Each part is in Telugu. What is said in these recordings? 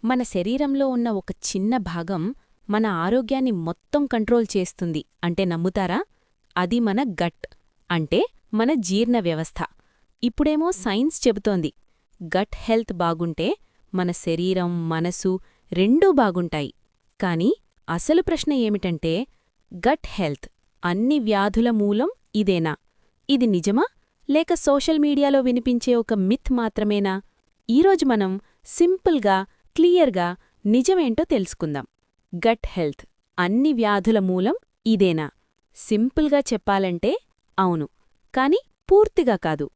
మన శరీరంలో ఉన్న ఒక చిన్న భాగం మన ఆరోగ్యాన్ని మొత్తం కంట్రోల్ చేస్తుంది అంటే నమ్ముతారా? అది మన గట్ అంటే మన జీర్ణ వ్యవస్థ. ఇప్పుడేమో సైన్స్ చెబుతోంది గట్ హెల్త్ బాగుంటే మన శరీరం, మనసు రెండూ బాగుంటాయి. కాని అసలు ప్రశ్న ఏమిటంటే, గట్ హెల్త్ అన్ని వ్యాధుల మూలం ఇదేనా? ఇది నిజమా, లేక సోషల్ మీడియాలో వినిపించే ఒక మిత్ మాత్రమేనా? ఈరోజు మనం సింపుల్గా, క్లియర్గా నిజమేంటో తెలుసుకుందాం. గట్ హెల్త్ అన్ని వ్యాధుల మూలం ఇదేనా? సింపుల్గా చెప్పాలంటే అవును, కాని పూర్తిగా కాదు.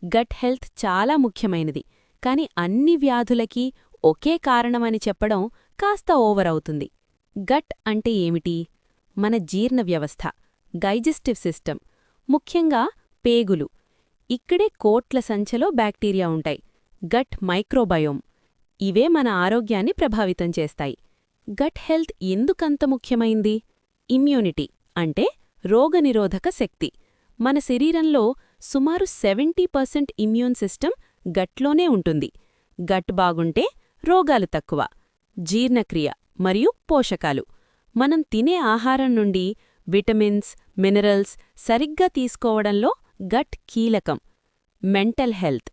గట్ హెల్త్ చాలా ముఖ్యమైనది, కాని అన్ని వ్యాధులకి ఒకే కారణమని చెప్పడం కాస్త ఓవర్ అవుతుంది. గట్ అంటే ఏమిటి? మన జీర్ణ వ్యవస్థ, డైజెస్టివ్ సిస్టమ్, ముఖ్యంగా పేగులు. ఇక్కడే కోట్ల సంఖ్యలో బ్యాక్టీరియా ఉంటాయి. Gut microbiome. ఇవే మన ఆరోగ్యాన్ని ప్రభావితం చేస్తాయి. గట్ హెల్త్ ఎందుకంత ముఖ్యమైంది? ఇమ్యూనిటీ అంటే రోగనిరోధక శక్తి. మన శరీరంలో సుమారు 70% ఇమ్యూన్ సిస్టమ్ గట్లోనే ఉంటుంది. గట్ బాగుంటే రోగాలు తక్కువ. జీర్ణక్రియ మరియు పోషకాలు. మనం తినే ఆహారం నుండి విటమిన్స్, మినరల్స్ సరిగ్గా తీసుకోవడంలో గట్ కీలకం. Mental health.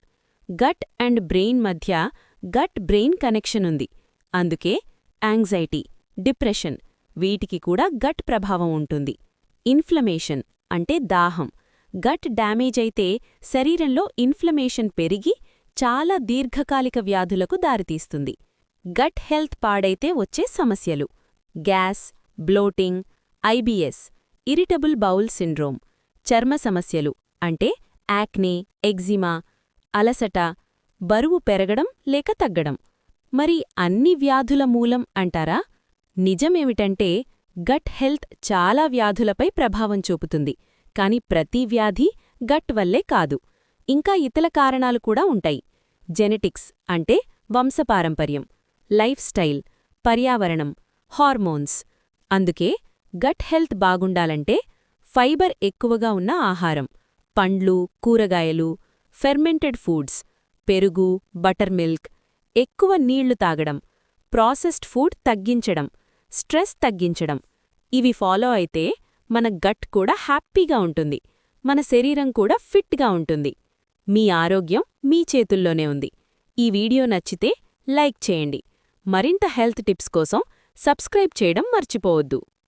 Gut and brain మధ్య గట్ బ్రెయిన్ కనెక్షన్ ఉంది. అందుకే యాంగ్జైటీ, డిప్రెషన్ వీటికి కూడా గట్ ప్రభావం ఉంటుంది. ఇన్ఫ్లమేషన్ అంటే దాహం. గట్ డ్యామేజ్ అయితే శరీరంలో ఇన్ఫ్లమేషన్ పెరిగి చాలా దీర్ఘకాలిక వ్యాధులకు దారితీస్తుంది. గట్ హెల్త్ పాడైతే వచ్చే సమస్యలు: gas, bloating, IBS, irritable bowel syndrome, చర్మ సమస్యలు అంటే యాక్నే, ఎగ్జిమా, అలసట, బరువు పెరగడం లేక తగ్గడం. మరి అన్ని వ్యాధుల మూలం అంటారా? నిజమేమిటంటే గట్ హెల్త్ చాలా వ్యాధులపై ప్రభావం చూపుతుంది. కాని ప్రతి వ్యాధి గట్ వల్లే కాదు, ఇంకా ఇతర కారణాలు కూడా ఉంటాయి. జెనెటిక్స్ అంటే వంశపారంపర్యం, లైఫ్ స్టైల్, పర్యావరణం, హార్మోన్స్. అందుకే గట్ హెల్త్ బాగుండాలంటే ఫైబర్ ఎక్కువగా ఉన్న ఆహారం, పండ్లు, కూరగాయలు, ఫెర్మెంటెడ్ ఫుడ్స్, పెరుగు, బటర్ మిల్క్, ఎక్కువ నీళ్లు తాగడం, ప్రాసెస్డ్ ఫుడ్ తగ్గించడం, స్ట్రెస్ తగ్గించడం. ఇవి ఫాలో అయితే మన గట్ కూడా హ్యాపీగా ఉంటుంది, మన శరీరం కూడా ఫిట్గా ఉంటుంది. మీ ఆరోగ్యం మీ చేతుల్లోనే ఉంది. ఈ వీడియో నచ్చితే లైక్ చేయండి. మరింత హెల్త్ టిప్స్ కోసం సబ్స్క్రైబ్ చేయడం మర్చిపోవద్దు.